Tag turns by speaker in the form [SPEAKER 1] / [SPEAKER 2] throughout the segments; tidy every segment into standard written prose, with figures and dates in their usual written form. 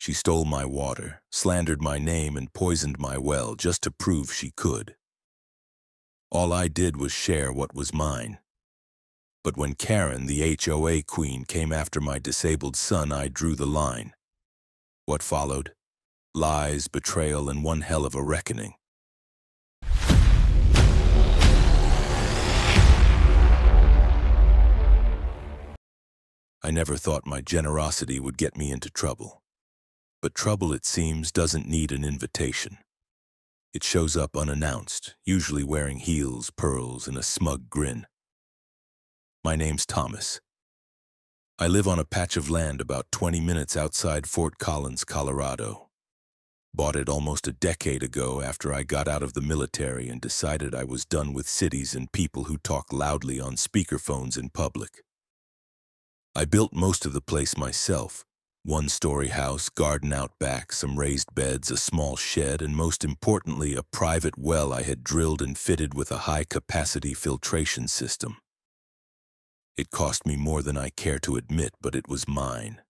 [SPEAKER 1] She stole my water, slandered my name, and poisoned my well just to prove she could. All I did was share what was mine. But when Karen, the HOA queen, came after my disabled son, I drew the line. What followed? Lies, betrayal, and one hell of a reckoning. I never thought my generosity would get me into trouble. But trouble, it seems, doesn't need an invitation. It shows up unannounced, usually wearing heels, pearls, and a smug grin. My name's Thomas. I live on a patch of land about 20 minutes outside Fort Collins, Colorado. Bought it almost a decade ago after I got out of the military and decided I was done with cities and people who talk loudly on speakerphones in public. I built most of the place myself. One-story house, garden out back, some raised beds, a small shed, and most importantly, a private well I had drilled and fitted with a high-capacity filtration system. It cost me more than I care to admit, but it was mine.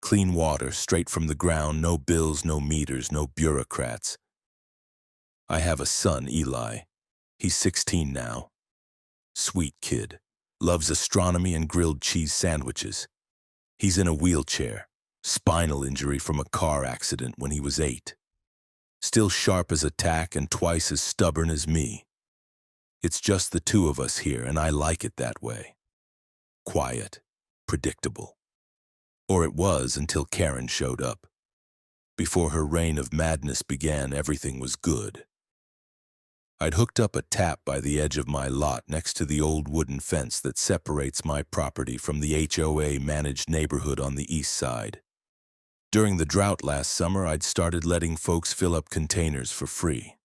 [SPEAKER 1] Clean water, straight from the ground, no bills, no meters, no bureaucrats. I have a son, Eli. He's 16 now. Sweet kid. Loves astronomy and grilled cheese sandwiches. He's in a wheelchair, spinal injury from a car accident when he was 8. Still sharp as a tack and twice as stubborn as me. It's just the two of us here, and I like it that way. Quiet, predictable. Or it was until Karen showed up. Before her reign of madness began, everything was good. I'd hooked up a tap by the edge of my lot next to the old wooden fence that separates my property from the HOA-managed neighborhood on the east side. During the drought last summer, I'd started letting folks fill up containers for free.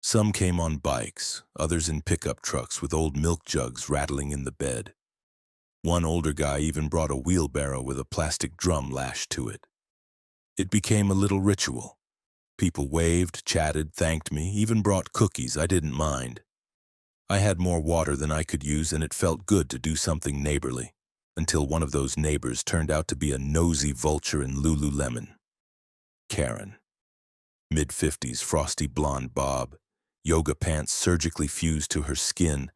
[SPEAKER 1] Some came on bikes, others in pickup trucks with old milk jugs rattling in the bed. One older guy even brought a wheelbarrow with a plastic drum lashed to it. It became a little ritual. People waved, chatted, thanked me, even brought cookies. I didn't mind. I had more water than I could use, and it felt good to do something neighborly, until one of those neighbors turned out to be a nosy vulture in Lululemon. Karen. Mid-50s, frosty blonde bob, yoga pants surgically fused to her skin,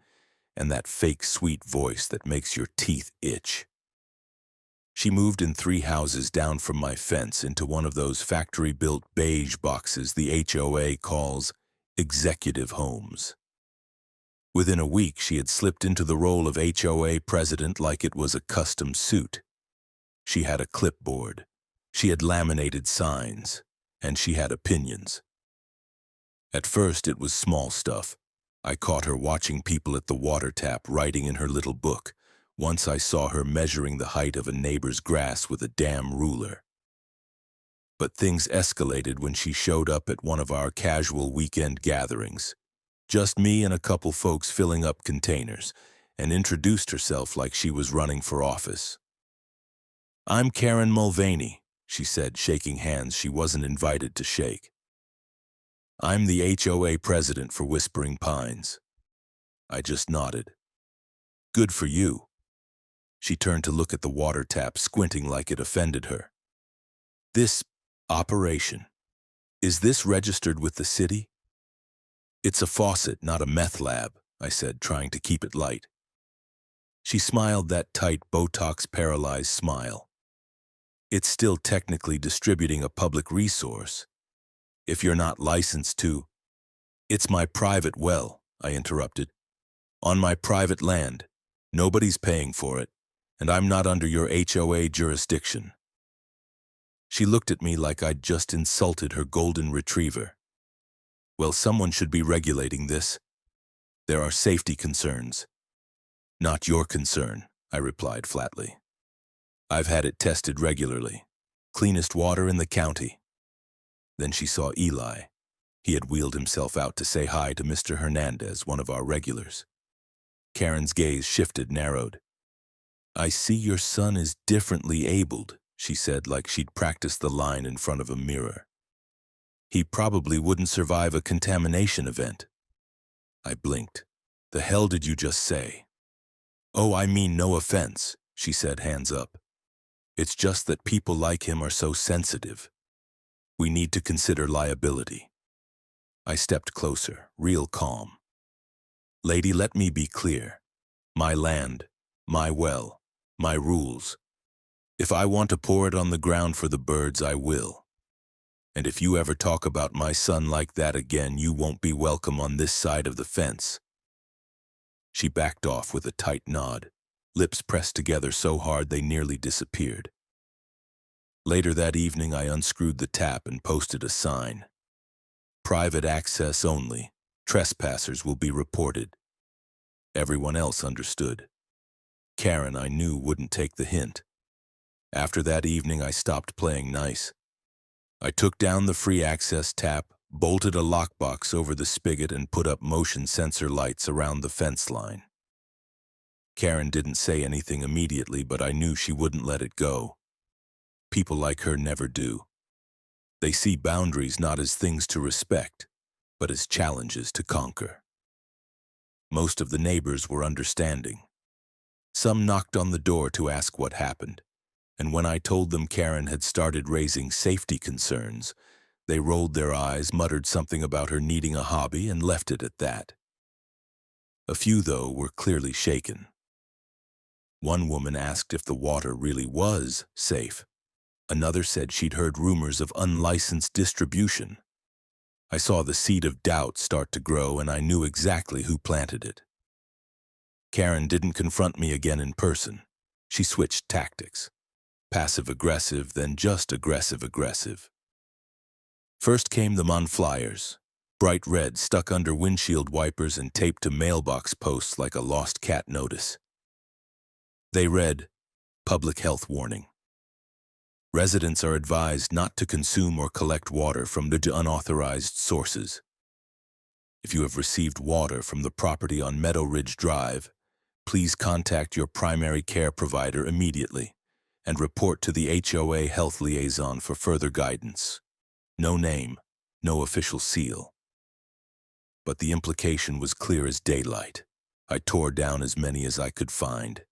[SPEAKER 1] and that fake sweet voice that makes your teeth itch. She moved in 3 houses down from my fence into one of those factory-built beige boxes the HOA calls executive homes. Within a week, she had slipped into the role of HOA president like it was a custom suit. She had a clipboard, she had laminated signs, and she had opinions. At first, it was small stuff. I caught her watching people at the water tap, writing in her little book. Once I saw her measuring the height of a neighbor's grass with a damn ruler. But things escalated when she showed up at one of our casual weekend gatherings. Just me and a couple folks filling up containers, and introduced herself like she was running for office. "I'm Karen Mulvaney," she said, shaking hands she wasn't invited to shake. "I'm the HOA president for Whispering Pines." I just nodded. "Good for you." She turned to look at the water tap, squinting like it offended her. "This operation, is this registered with the city?" "It's a faucet, not a meth lab," I said, trying to keep it light. She smiled that tight, Botox-paralyzed smile. "It's still technically distributing a public resource. If you're not licensed to—" "It's my private well," I interrupted. "On my private land. Nobody's paying for it. And I'm not under your HOA jurisdiction." She looked at me like I'd just insulted her golden retriever. "Well, someone should be regulating this. There are safety concerns." "Not your concern," I replied flatly. "I've had it tested regularly. Cleanest water in the county." Then she saw Eli. He had wheeled himself out to say hi to Mr. Hernandez, one of our regulars. Karen's gaze shifted, narrowed. "I see your son is differently abled," she said like she'd practiced the line in front of a mirror. "He probably wouldn't survive a contamination event." I blinked. "The hell did you just say?" "Oh, I mean no offense," she said, hands up. "It's just that people like him are so sensitive. We need to consider liability. I stepped closer, real calm. Lady, let me be clear. My land, my well, my rules. If I want to pour it on the ground for the birds, I will. And if you ever talk about my son like that again, you won't be welcome on this side of the fence. She backed off with a tight nod, lips pressed together so hard they nearly disappeared. Later that evening, I unscrewed the tap and posted a sign. Private access only. Trespassers will be reported. Everyone else understood. Karen, I knew, wouldn't take the hint. After that evening, I stopped playing nice. I took down the free access tap, bolted a lockbox over the spigot, and put up motion sensor lights around the fence line. Karen didn't say anything immediately, but I knew she wouldn't let it go. People like her never do. They see boundaries not as things to respect, but as challenges to conquer. Most of the neighbors were understanding. Some knocked on the door to ask what happened, and when I told them Karen had started raising safety concerns, they rolled their eyes, muttered something about her needing a hobby, and left it at that. A few, though, were clearly shaken. One woman asked if the water really was safe. Another said she'd heard rumors of unlicensed distribution. I saw the seed of doubt start to grow, and I knew exactly who planted it. Karen didn't confront me again in person. She switched tactics. Passive-aggressive, then just aggressive-aggressive. First came the flyers, bright red, stuck under windshield wipers and taped to mailbox posts like a lost cat notice. They read, "Public health warning. Residents are advised not to consume or collect water from the unauthorized sources. If you have received water from the property on Meadow Ridge Drive, please contact your primary care provider immediately and report to the HOA Health Liaison for further guidance. No name, no official seal." But the implication was clear as daylight. I tore down as many as I could find.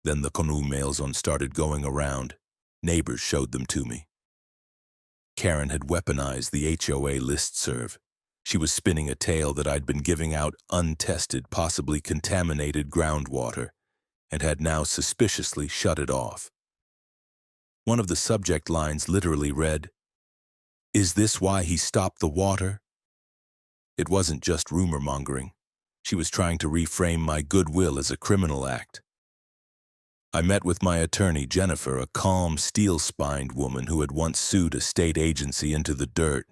[SPEAKER 1] Then the emails started going around. Neighbors showed them to me. Karen had weaponized the HOA listserv. She was spinning a tale that I'd been giving out untested, possibly contaminated groundwater, and had now suspiciously shut it off. One of the subject lines literally read, "Is this why he stopped the water?" It wasn't just rumor-mongering. She was trying to reframe my goodwill as a criminal act. I met with my attorney, Jennifer, a calm, steel-spined woman who had once sued a state agency into the dirt.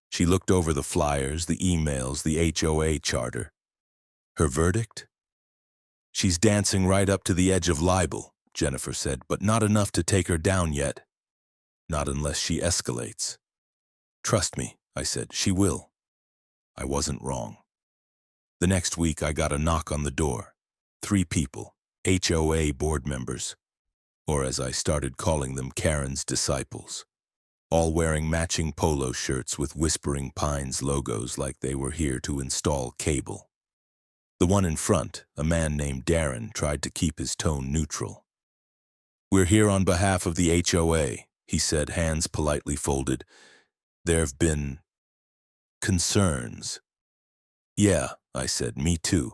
[SPEAKER 1] She looked over the flyers, the emails, the HOA charter. Her verdict? "She's dancing right up to the edge of libel," Jennifer said, "but not enough to take her down yet. Not unless she escalates." "Trust me," I said, "she will." I wasn't wrong. The next week, I got a knock on the door. 3 people, HOA board members, or as I started calling them, Karen's disciples, all wearing matching polo shirts with Whispering Pines logos like they were here to install cable. The one in front, a man named Darren, tried to keep his tone neutral. "We're here on behalf of the HOA," he said, hands politely folded. "There have been concerns." "Yeah," I said, "me too.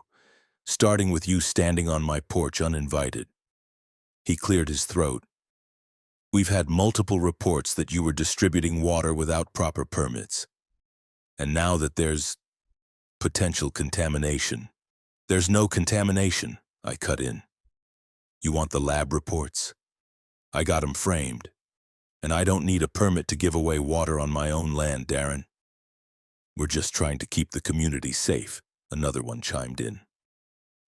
[SPEAKER 1] Starting with you standing on my porch uninvited." He cleared his throat. "We've had multiple reports that you were distributing water without proper permits. And now that there's potential contamination." "There's no contamination," I cut in. "You want the lab reports? I got 'em framed. And I don't need a permit to give away water on my own land, Darren." "We're just trying to keep the community safe," another one chimed in.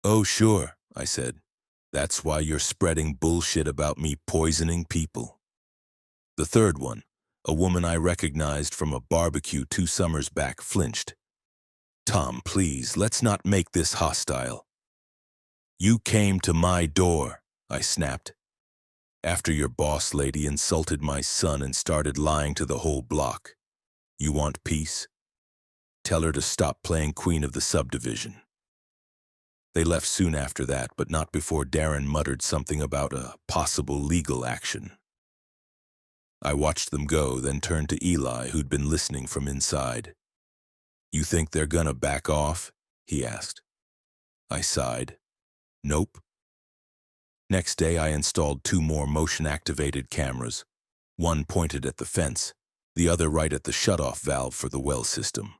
[SPEAKER 1] "Oh, sure," I said. "That's why you're spreading bullshit about me poisoning people." The third one, a woman I recognized from a barbecue 2 summers back, flinched. "Tom, please, let's not make this hostile." "You came to my door," I snapped, "after your boss lady insulted my son and started lying to the whole block. You want peace? Tell her to stop playing queen of the subdivision." They left soon after that, but not before Darren muttered something about a possible legal action. I watched them go, then turned to Eli, who'd been listening from inside. "You think they're gonna back off?" he asked. I sighed. "Nope." Next day, I installed 2 more motion-activated cameras, one pointed at the fence, the other right at the shut-off valve for the well system.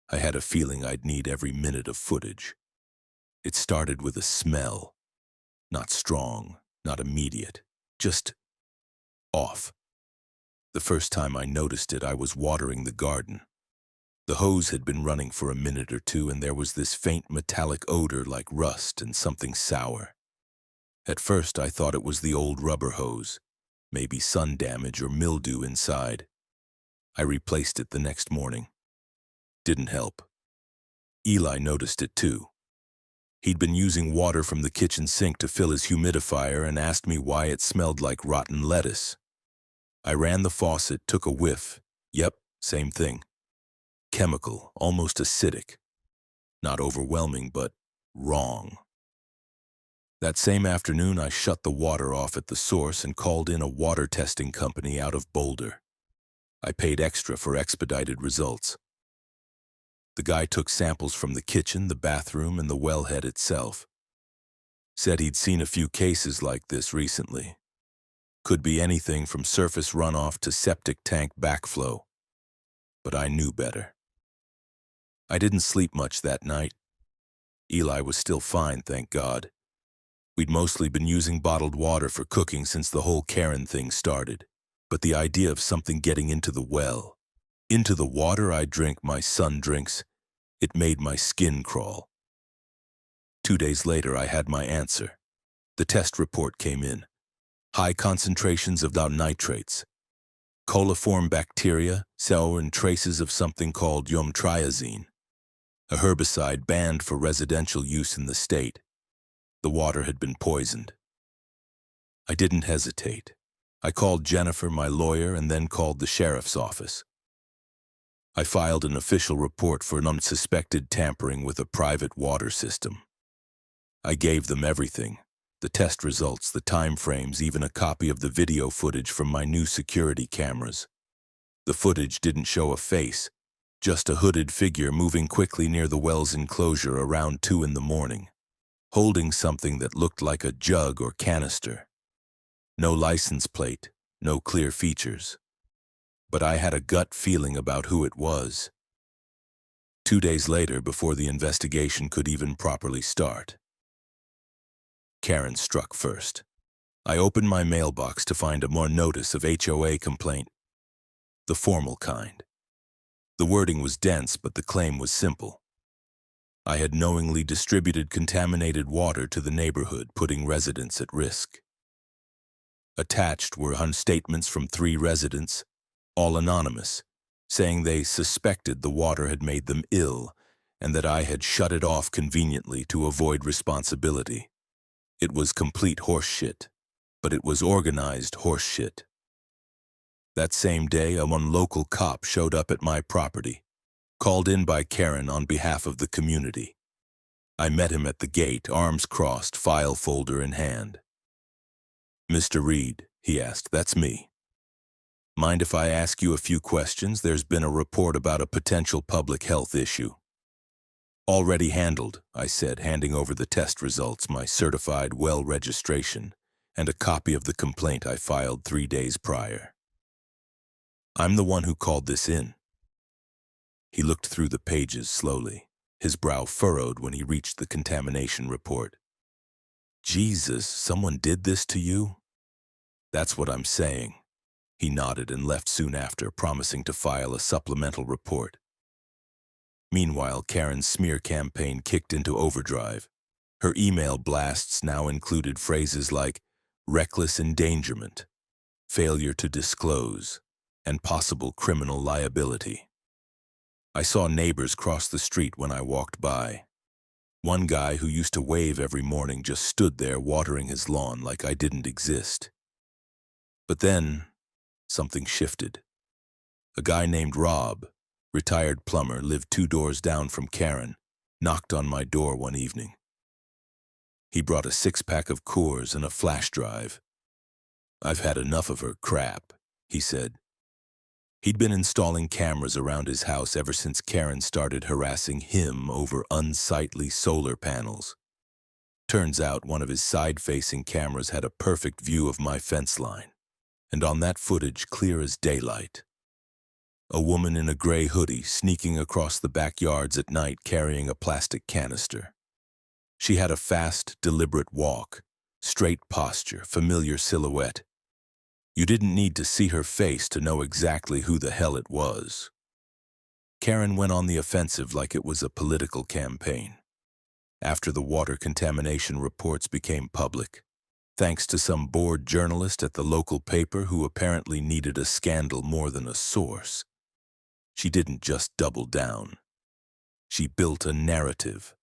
[SPEAKER 1] I had a feeling I'd need every minute of footage. It started with a smell. Not strong, not immediate, just off. The first time I noticed it, I was watering the garden. The hose had been running for a minute or two, and there was this faint metallic odor like rust and something sour. At first, I thought it was the old rubber hose, maybe sun damage or mildew inside. I replaced it the next morning. Didn't help. Eli noticed it too. He'd been using water from the kitchen sink to fill his humidifier and asked me why it smelled like rotten lettuce. I ran the faucet, took a whiff. Yep, same thing. Chemical, almost acidic. Not overwhelming, but wrong. That same afternoon, I shut the water off at the source and called in a water testing company out of Boulder. I paid extra for expedited results. The guy took samples from the kitchen, the bathroom, and the wellhead itself. Said he'd seen a few cases like this recently. Could be anything from surface runoff to septic tank backflow. But I knew better. I didn't sleep much that night. Eli was still fine, thank God. We'd mostly been using bottled water for cooking since the whole Karen thing started. But the idea of something getting into the well, into the water I drink, my son drinks, it made my skin crawl. 2 days later, I had my answer. The test report came in. High concentrations of nitrates, coliform bacteria, cell and traces of something called yomtriazine, a herbicide banned for residential use in the state. The water had been poisoned. I didn't hesitate. I called Jennifer, my lawyer, and then called the sheriff's office. I filed an official report for an unsuspected tampering with a private water system. I gave them everything, the test results, the time frames, even a copy of the video footage from my new security cameras. The footage didn't show a face, just a hooded figure moving quickly near the well's enclosure around 2 in the morning, holding something that looked like a jug or canister. No license plate, no clear features. But I had a gut feeling about who it was. 2 days later, before the investigation could even properly start, Karen struck first. I opened my mailbox to find a more notice of HOA complaint, the formal kind. The wording was dense, but the claim was simple. I had knowingly distributed contaminated water to the neighborhood, putting residents at risk. Attached were statements from 3 residents, all anonymous, saying they suspected the water had made them ill and that I had shut it off conveniently to avoid responsibility. It was complete horseshit, but it was organized horseshit. That same day, a local cop showed up at my property, called in by Karen on behalf of the community. I met him at the gate, arms crossed, file folder in hand. "Mr. Reed," he asked, "that's me. Mind if I ask you a few questions? There's been a report about a potential public health issue." "Already handled," I said, handing over the test results, my certified well registration, and a copy of the complaint I filed 3 days prior. "I'm the one who called this in." He looked through the pages slowly, his brow furrowed when he reached the contamination report. "Jesus, someone did this to you?" "That's what I'm saying." He nodded and left soon after, promising to file a supplemental report. Meanwhile, Karen's smear campaign kicked into overdrive. Her email blasts now included phrases like reckless endangerment, failure to disclose, and possible criminal liability. I saw neighbors cross the street when I walked by. One guy who used to wave every morning just stood there watering his lawn like I didn't exist. But then, something shifted. A guy named Rob, retired plumber, lived 2 doors down from Karen, knocked on my door one evening. He brought a 6-pack of Coors and a flash drive. "I've had enough of her crap," he said. He'd been installing cameras around his house ever since Karen started harassing him over unsightly solar panels. Turns out one of his side-facing cameras had a perfect view of my fence line, and on that footage, clear as daylight, a woman in a gray hoodie sneaking across the backyards at night carrying a plastic canister. She had a fast, deliberate walk, straight posture, familiar silhouette. You didn't need to see her face to know exactly who the hell it was. Karen went on the offensive like it was a political campaign. After the water contamination reports became public, thanks to some bored journalist at the local paper who apparently needed a scandal more than a source, she didn't just double down. She built a narrative.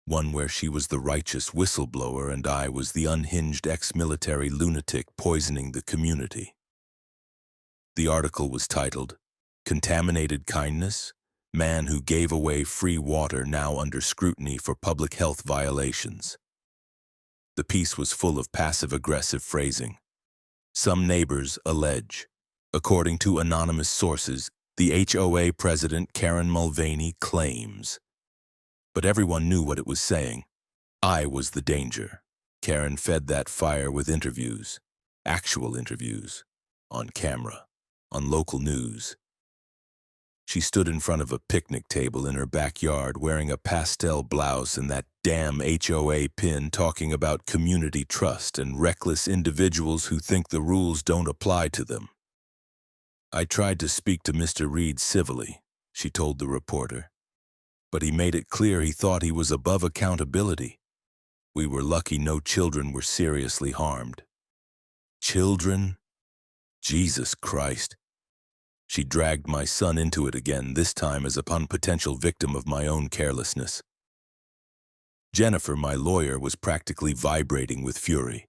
[SPEAKER 1] One where she was the righteous whistleblower and I was the unhinged ex-military lunatic poisoning the community. The article was titled, "Contaminated Kindness? Man who gave away free water now under scrutiny for public health violations." The piece was full of passive-aggressive phrasing. Some neighbors allege. According to anonymous sources, the HOA president Karen Mulvaney claims. But everyone knew what it was saying. I was the danger. Karen fed that fire with interviews, actual interviews, on camera, on local news. She stood in front of a picnic table in her backyard wearing a pastel blouse and that damn HOA pin talking about community trust and reckless individuals who think the rules don't apply to them. I tried to speak to Mr. Reed civilly, she told the reporter, but he made it clear he thought he was above accountability. We were lucky no children were seriously harmed. Children? Jesus Christ. She dragged my son into it again, this time as a potential victim of my own carelessness. Jennifer, my lawyer, was practically vibrating with fury.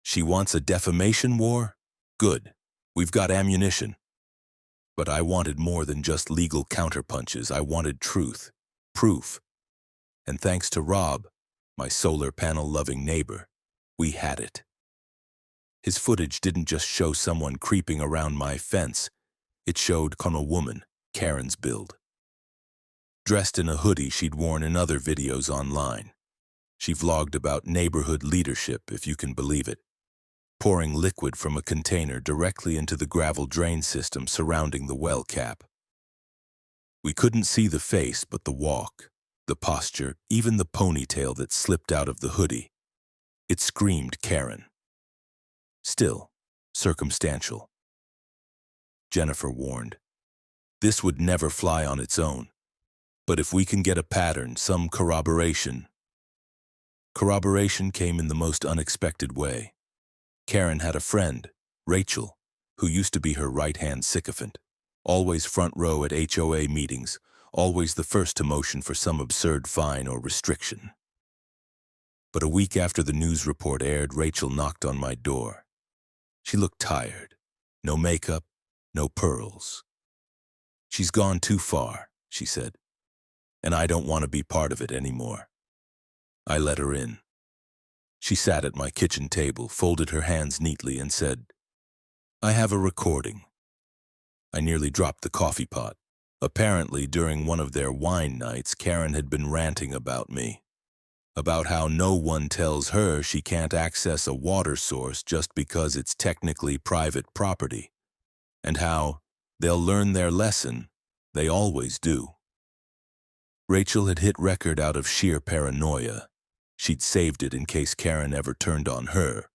[SPEAKER 1] She wants a defamation war? Good. We've got ammunition. But I wanted more than just legal counterpunches. I wanted truth, proof. And thanks to Rob, my solar panel-loving neighbor, we had it. His footage didn't just show someone creeping around my fence. It showed a woman, Karen's build. Dressed in a hoodie she'd worn in other videos online. She vlogged about neighborhood leadership, if you can believe it, pouring liquid from a container directly into the gravel drain system surrounding the well cap. We couldn't see the face, but the walk, the posture, even the ponytail that slipped out of the hoodie. It screamed Karen. Still, circumstantial. Jennifer warned. This would never fly on its own. But if we can get a pattern, some corroboration. Corroboration came in the most unexpected way. Karen had a friend, Rachel, who used to be her right-hand sycophant, always front row at HOA meetings, always the first to motion for some absurd fine or restriction. But a week after the news report aired, Rachel knocked on my door. She looked tired. No makeup, no pearls. She's gone too far, she said, and I don't want to be part of it anymore. I let her in. She sat at my kitchen table, folded her hands neatly, and said, "I have a recording." I nearly dropped the coffee pot. Apparently, during one of their wine nights, Karen had been ranting about me, about how no one tells her she can't access a water source just because it's technically private property, and how they'll learn their lesson. They always do. Rachel had hit record out of sheer paranoia. She'd saved it in case Karen ever turned on her,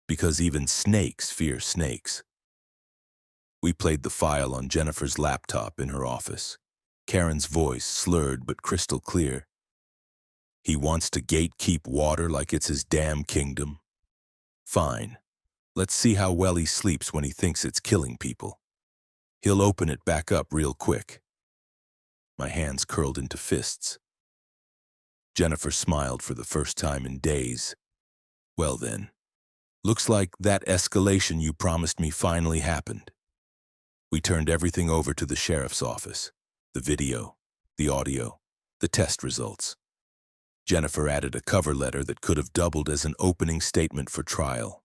[SPEAKER 1] because even snakes fear snakes. We played the file on Jennifer's laptop in her office. Karen's voice slurred but crystal clear. He wants to gatekeep water like it's his damn kingdom. Fine. Let's see how well he sleeps when he thinks it's killing people. He'll open it back up real quick. My hands curled into fists. Jennifer smiled for the first time in days. Well then, looks like that escalation you promised me finally happened. We turned everything over to the sheriff's office. The video, the audio, the test results. Jennifer added a cover letter that could have doubled as an opening statement for trial.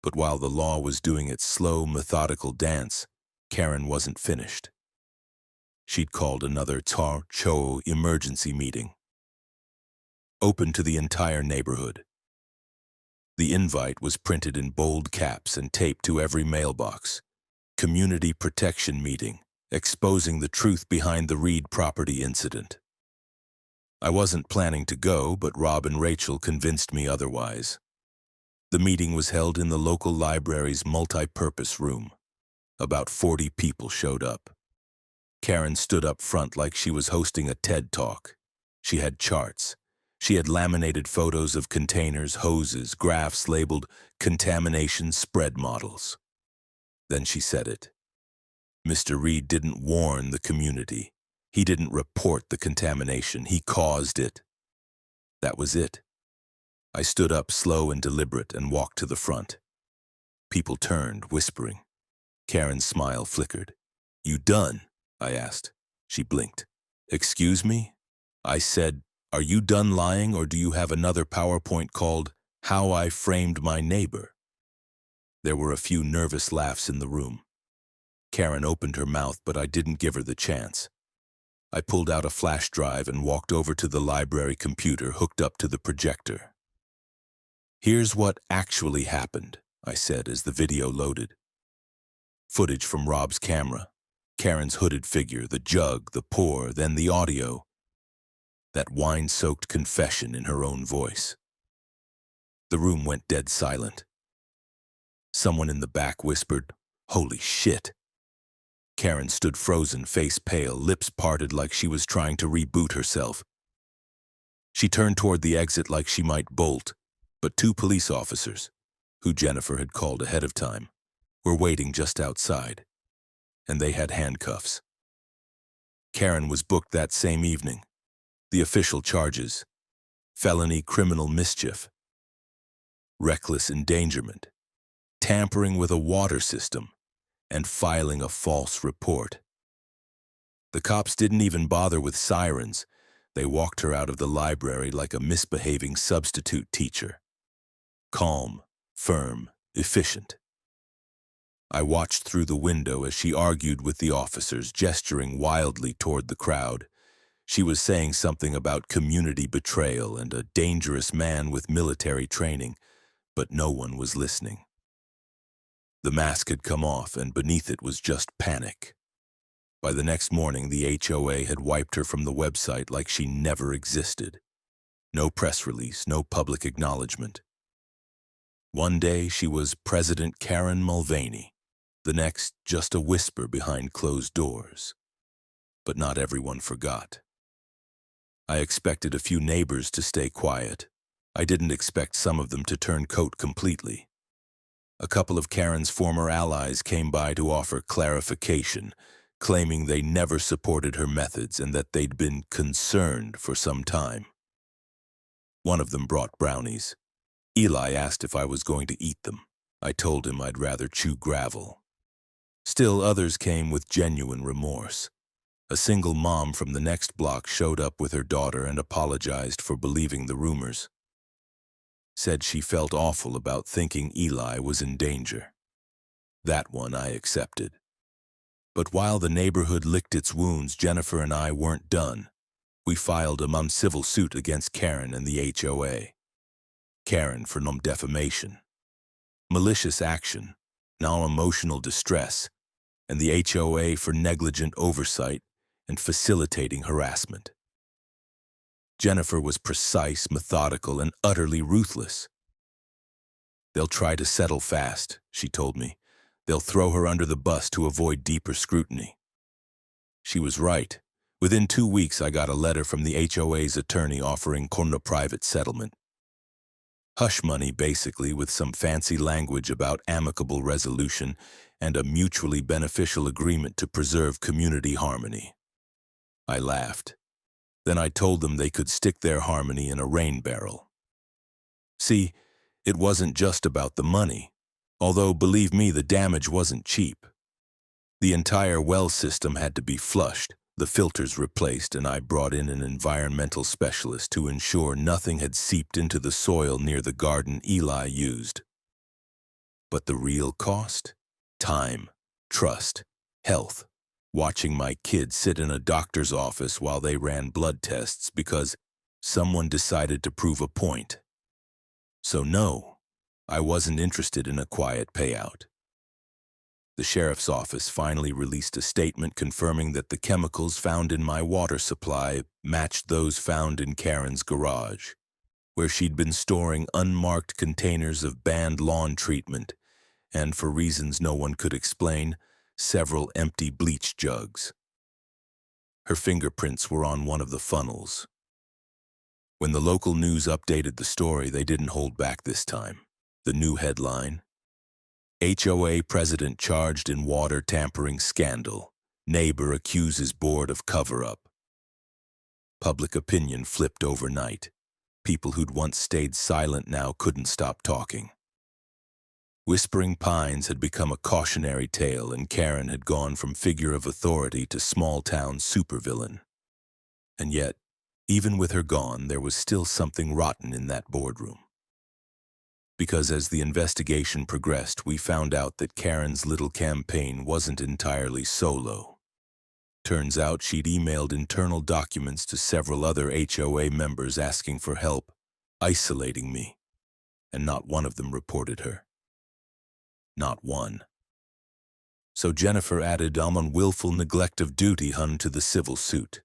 [SPEAKER 1] But while the law was doing its slow, methodical dance, Karen wasn't finished. She'd called another Tar Cho emergency meeting, open to the entire neighborhood. The invite was printed in bold caps and taped to every mailbox. Community protection meeting, exposing the truth behind the Reed property incident. I wasn't planning to go, but Rob and Rachel convinced me otherwise. The meeting was held in the local library's multi-purpose room. About 40 people showed up. Karen stood up front like she was hosting a TED Talk. She had charts. She had laminated photos of containers, hoses, graphs labeled contamination spread models. Then she said it. Mr. Reed didn't warn the community. He didn't report the contamination. He caused it. That was it. I stood up slow and deliberate and walked to the front. People turned, whispering. Karen's smile flickered. "You done?" I asked. She blinked. "Excuse me?" I said, "Are you done lying, or do you have another PowerPoint called How I Framed My Neighbor?" There were a few nervous laughs in the room. Karen opened her mouth, but I didn't give her the chance. I pulled out a flash drive and walked over to the library computer hooked up to the projector. "Here's what actually happened," I said as the video loaded. Footage from Rob's camera, Karen's hooded figure, the jug, the pour, then the audio. That wine-soaked confession in her own voice. The room went dead silent. Someone in the back whispered, "Holy shit." Karen stood frozen, face pale, lips parted like she was trying to reboot herself. She turned toward the exit like she might bolt, but two police officers, who Jennifer had called ahead of time, were waiting just outside, and they had handcuffs. Karen was booked that same evening. The official charges: felony criminal mischief, reckless endangerment, tampering with a water system, and filing a false report. The cops didn't even bother with sirens. They walked her out of the library like a misbehaving substitute teacher. Calm, firm, efficient. I watched through the window as she argued with the officers, gesturing wildly toward the crowd. She was saying something about community betrayal and a dangerous man with military training, but no one was listening. The mask had come off, and beneath it was just panic. By the next morning, the HOA had wiped her from the website like she never existed. No press release, no public acknowledgement. One day, she was President Karen Mulvaney. The next, just a whisper behind closed doors. But not everyone forgot. I expected a few neighbors to stay quiet. I didn't expect some of them to turn coat completely. A couple of Karen's former allies came by to offer clarification, claiming they never supported her methods and that they'd been concerned for some time. One of them brought brownies. Eli asked if I was going to eat them. I told him I'd rather chew gravel. Still, others came with genuine remorse. A single mom from the next block showed up with her daughter and apologized for believing the rumors. Said she felt awful about thinking Eli was in danger. That one I accepted. But while the neighborhood licked its wounds, Jennifer and I weren't done. We filed a civil suit against Karen and the HOA. Karen for defamation, malicious action, non-emotional distress, and the HOA for negligent oversight and facilitating harassment. Jennifer was precise, methodical, and utterly ruthless. "They'll try to settle fast," she told me. "They'll throw her under the bus to avoid deeper scrutiny." She was right. Within 2 weeks, I got a letter from the HOA's attorney offering a private settlement. Hush money, basically, with some fancy language about amicable resolution and a mutually beneficial agreement to preserve community harmony. I laughed. Then I told them they could stick their harmony in a rain barrel. See, it wasn't just about the money, although, believe me, the damage wasn't cheap. The entire well system had to be flushed, the filters replaced, and I brought in an environmental specialist to ensure nothing had seeped into the soil near the garden Eli used. But the real cost? Time, trust, health. Watching my kids sit in a doctor's office while they ran blood tests because someone decided to prove a point. So no, I wasn't interested in a quiet payout. The sheriff's office finally released a statement confirming that the chemicals found in my water supply matched those found in Karen's garage, where she'd been storing unmarked containers of banned lawn treatment and, for reasons no one could explain, several empty bleach jugs. Her fingerprints were on one of the funnels. When the local news updated the story, they didn't hold back this time. The new headline: HOA president charged in water tampering scandal. Neighbor accuses board of cover-up. Public opinion flipped overnight. People who'd once stayed silent now couldn't stop talking. Whispering Pines had become a cautionary tale, and Karen had gone from figure of authority to small-town supervillain. And yet, even with her gone, there was still something rotten in that boardroom. Because as the investigation progressed, we found out that Karen's little campaign wasn't entirely solo. Turns out she'd emailed internal documents to several other HOA members asking for help, isolating me, and not one of them reported her. Not one. So Jennifer added on willful neglect of duty hun to the civil suit.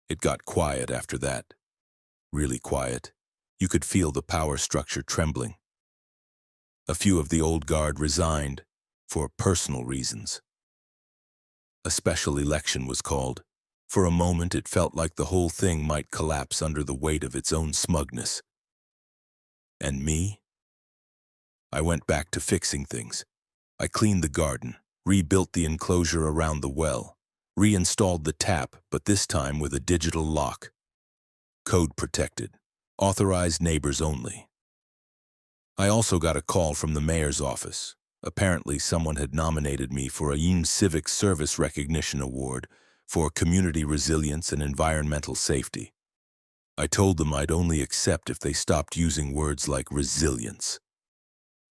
[SPEAKER 1] It got quiet after that. Really quiet. You could feel the power structure trembling. A few of the old guard resigned for personal reasons. A special election was called. For a moment it felt like the whole thing might collapse under the weight of its own smugness. And me? I went back to fixing things. I cleaned the garden, rebuilt the enclosure around the well, reinstalled the tap, but this time with a digital lock. Code protected. Authorized neighbors only. I also got a call from the mayor's office. Apparently someone had nominated me for a Civic Service Recognition Award for community resilience and environmental safety. I told them I'd only accept if they stopped using words like resilience.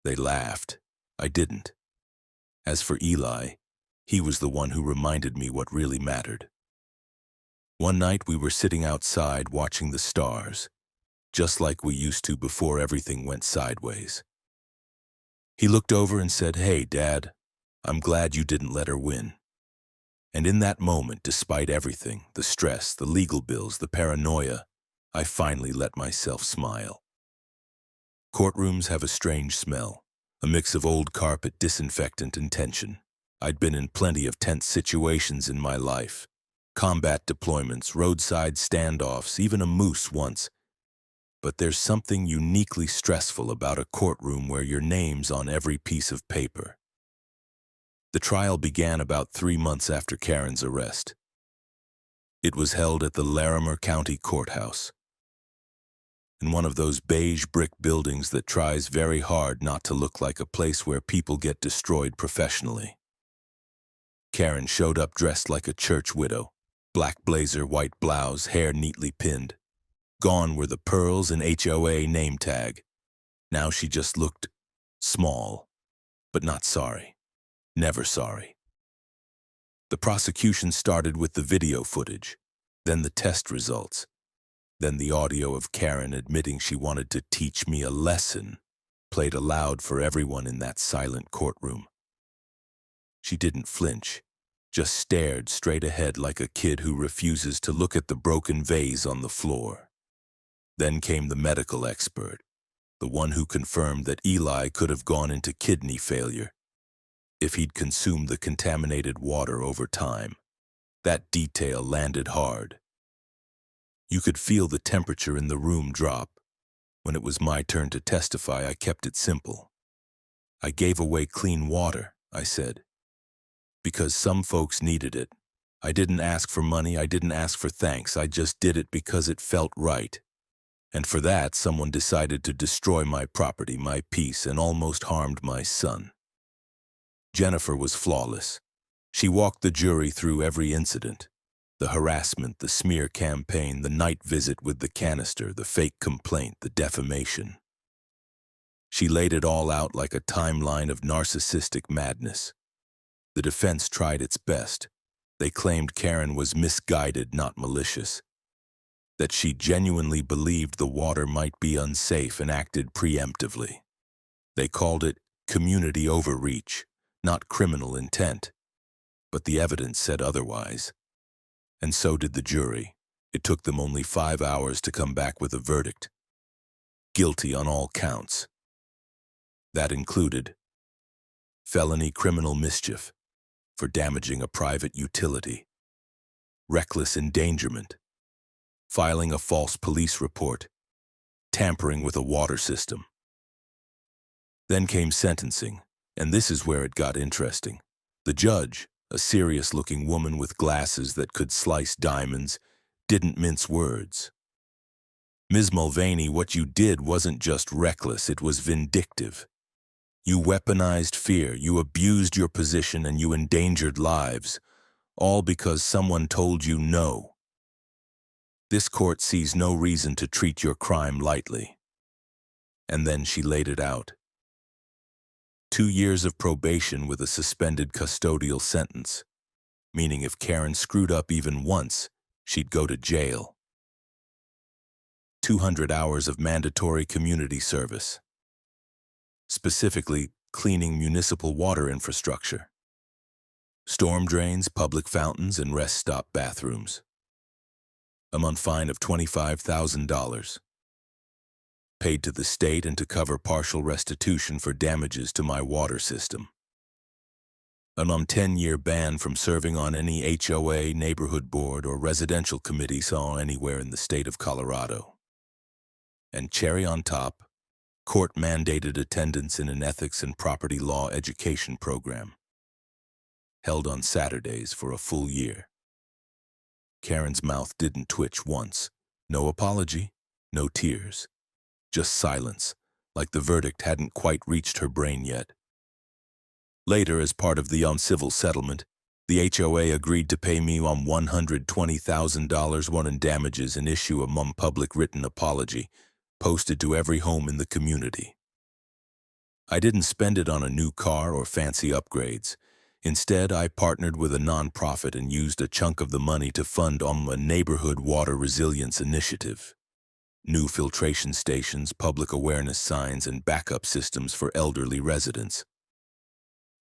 [SPEAKER 1] They laughed. I didn't. As for Eli, he was the one who reminded me what really mattered. One night we were sitting outside watching the stars, just like we used to before everything went sideways. He looked over and said, "Hey, Dad, I'm glad you didn't let her win." And in that moment, despite everything, the stress, the legal bills, the paranoia, I finally let myself smile. Courtrooms have a strange smell, a mix of old carpet, disinfectant, and tension. I'd been in plenty of tense situations in my life. Combat deployments, roadside standoffs, even a moose once. But there's something uniquely stressful about a courtroom where your name's on every piece of paper. The trial began about 3 months after Karen's arrest. It was held at the Larimer County Courthouse, in one of those beige brick buildings that tries very hard not to look like a place where people get destroyed professionally. Karen showed up dressed like a church widow, black blazer, white blouse, hair neatly pinned. Gone were the pearls and HOA name tag. Now she just looked small, but not sorry. Never sorry. The prosecution started with the video footage, then the test results, then the audio of Karen admitting she wanted to teach me a lesson, played aloud for everyone in that silent courtroom. She didn't flinch, just stared straight ahead like a kid who refuses to look at the broken vase on the floor. Then came the medical expert, the one who confirmed that Eli could have gone into kidney failure if he'd consumed the contaminated water over time. That detail landed hard. You could feel the temperature in the room drop. When it was my turn to testify, I kept it simple. I gave away clean water, I said, because some folks needed it. I didn't ask for money, I didn't ask for thanks, I just did it because it felt right. And for that, someone decided to destroy my property, my peace, and almost harmed my son. Jennifer was flawless. She walked the jury through every incident. The harassment, the smear campaign, the night visit with the canister, the fake complaint, the defamation. She laid it all out like a timeline of narcissistic madness. The defense tried its best. They claimed Karen was misguided, not malicious. That she genuinely believed the water might be unsafe and acted preemptively. They called it community overreach, not criminal intent. But the evidence said otherwise. And so did the jury. It took them only 5 hours to come back with a verdict. Guilty on all counts. That included felony criminal mischief for damaging a private utility, reckless endangerment, filing a false police report, tampering with a water system. Then came sentencing, and this is where it got interesting. The judge, a serious-looking woman with glasses that could slice diamonds, didn't mince words. Ms. Mulvaney, what you did wasn't just reckless, it was vindictive. You weaponized fear, you abused your position, and you endangered lives, all because someone told you no. This court sees no reason to treat your crime lightly. And then she laid it out. 2 years of probation with a suspended custodial sentence, meaning if Karen screwed up even once, she'd go to jail. 200 hours of mandatory community service, specifically cleaning municipal water infrastructure, storm drains, public fountains, and rest stop bathrooms. A month fine of $25,000, paid to the state and to cover partial restitution for damages to my water system. A 10-year ban from serving on any HOA, neighborhood board, or residential committee saw anywhere in the state of Colorado. And cherry on top, court-mandated attendance in an ethics and property law education program, held on Saturdays for a full year. Karen's mouth didn't twitch once. No apology, no tears. Just silence, like the verdict hadn't quite reached her brain yet. Later, as part of the civil settlement, the HOA agreed to pay me $120,000 in damages and issue a public written apology, posted to every home in the community. I didn't spend it on a new car or fancy upgrades. Instead, I partnered with a nonprofit and used a chunk of the money to fund a neighborhood water resilience initiative. New filtration stations, public awareness signs, and backup systems for elderly residents.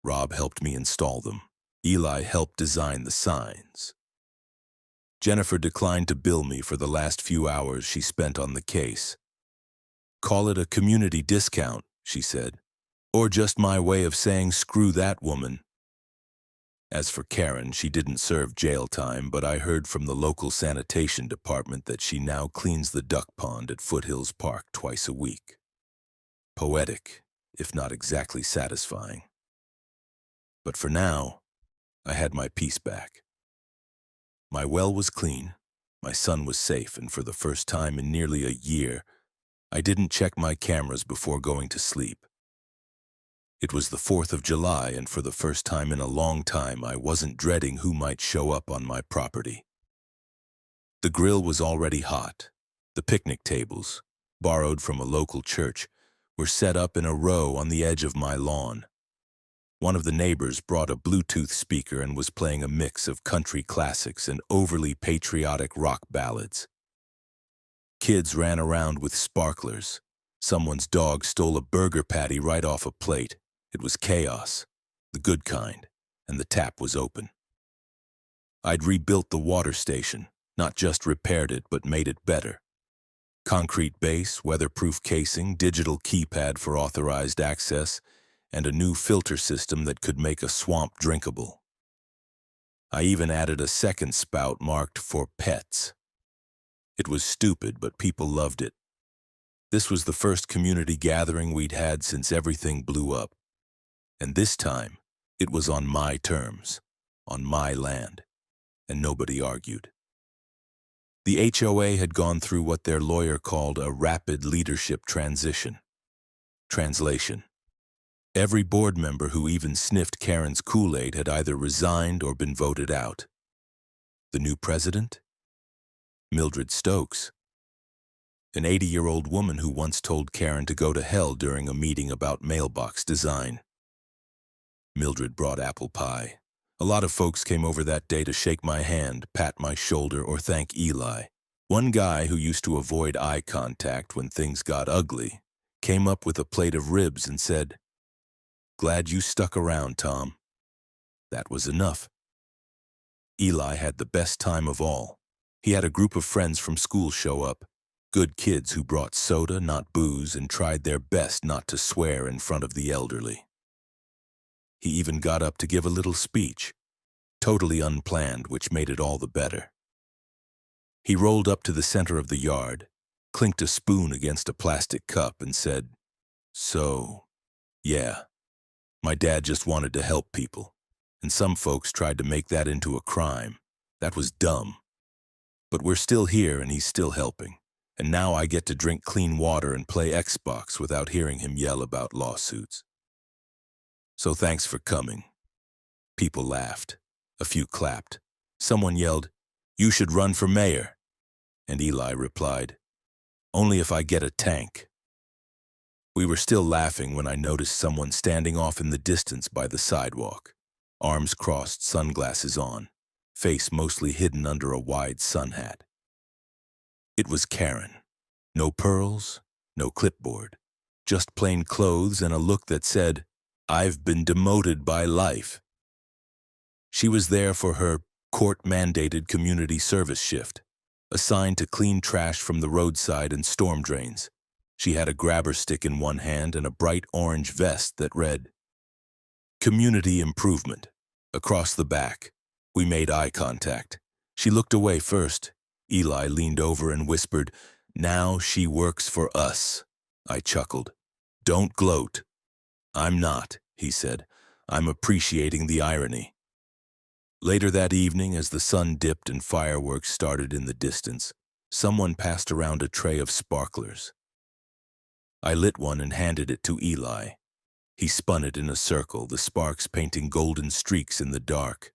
[SPEAKER 1] Rob helped me install them. Eli helped design the signs. Jennifer declined to bill me for the last few hours she spent on the case. Call it a community discount, she said, or just my way of saying screw that woman. As for Karen, she didn't serve jail time, but I heard from the local sanitation department that she now cleans the duck pond at Foothills Park twice a week. Poetic, if not exactly satisfying. But for now, I had my peace back. My well was clean, my son was safe, and for the first time in nearly a year, I didn't check my cameras before going to sleep. It was the 4th of July, and for the first time in a long time, I wasn't dreading who might show up on my property. The grill was already hot. The picnic tables, borrowed from a local church, were set up in a row on the edge of my lawn. One of the neighbors brought a Bluetooth speaker and was playing a mix of country classics and overly patriotic rock ballads. Kids ran around with sparklers. Someone's dog stole a burger patty right off a plate. It was chaos, the good kind, and the tap was open. I'd rebuilt the water station, not just repaired it, but made it better. Concrete base, weatherproof casing, digital keypad for authorized access, and a new filter system that could make a swamp drinkable. I even added a second spout marked for pets. It was stupid, but people loved it. This was the first community gathering we'd had since everything blew up. And this time, it was on my terms, on my land, and nobody argued. The HOA had gone through what their lawyer called a rapid leadership transition. Translation: every board member who even sniffed Karen's Kool-Aid had either resigned or been voted out. The new president? Mildred Stokes. an 80-year-old woman who once told Karen to go to hell during a meeting about mailbox design. Mildred brought apple pie. A lot of folks came over that day to shake my hand, pat my shoulder, or thank Eli. One guy who used to avoid eye contact when things got ugly came up with a plate of ribs and said, "Glad you stuck around, Tom." That was enough. Eli had the best time of all. He had a group of friends from school show up, good kids who brought soda, not booze, and tried their best not to swear in front of the elderly. He even got up to give a little speech, totally unplanned, which made it all the better. He rolled up to the center of the yard, clinked a spoon against a plastic cup, and said, "So, yeah, my dad just wanted to help people, and some folks tried to make that into a crime. That was dumb. But we're still here and he's still helping, and now I get to drink clean water and play Xbox without hearing him yell about lawsuits. So thanks for coming." People laughed. A few clapped. Someone yelled, "You should run for mayor." And Eli replied, "Only if I get a tank." We were still laughing when I noticed someone standing off in the distance by the sidewalk, arms crossed, sunglasses on, face mostly hidden under a wide sun hat. It was Karen. No pearls, no clipboard, just plain clothes and a look that said, "I've been demoted by life." She was there for her court-mandated community service shift, assigned to clean trash from the roadside and storm drains. She had a grabber stick in one hand and a bright orange vest that read, "Community Improvement." Across the back, we made eye contact. She looked away first. Eli leaned over and whispered, "Now she works for us." I chuckled. "Don't gloat." "I'm not," he said. "I'm appreciating the irony." Later that evening, as the sun dipped and fireworks started in the distance, someone passed around a tray of sparklers. I lit one and handed it to Eli. He spun it in a circle, the sparks painting golden streaks in the dark.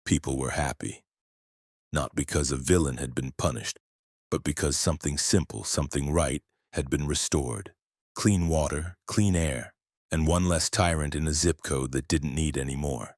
[SPEAKER 1] People were happy. Not because a villain had been punished, but because something simple, something right, had been restored. Clean water, clean air, and one less tyrant in a zip code that didn't need any more.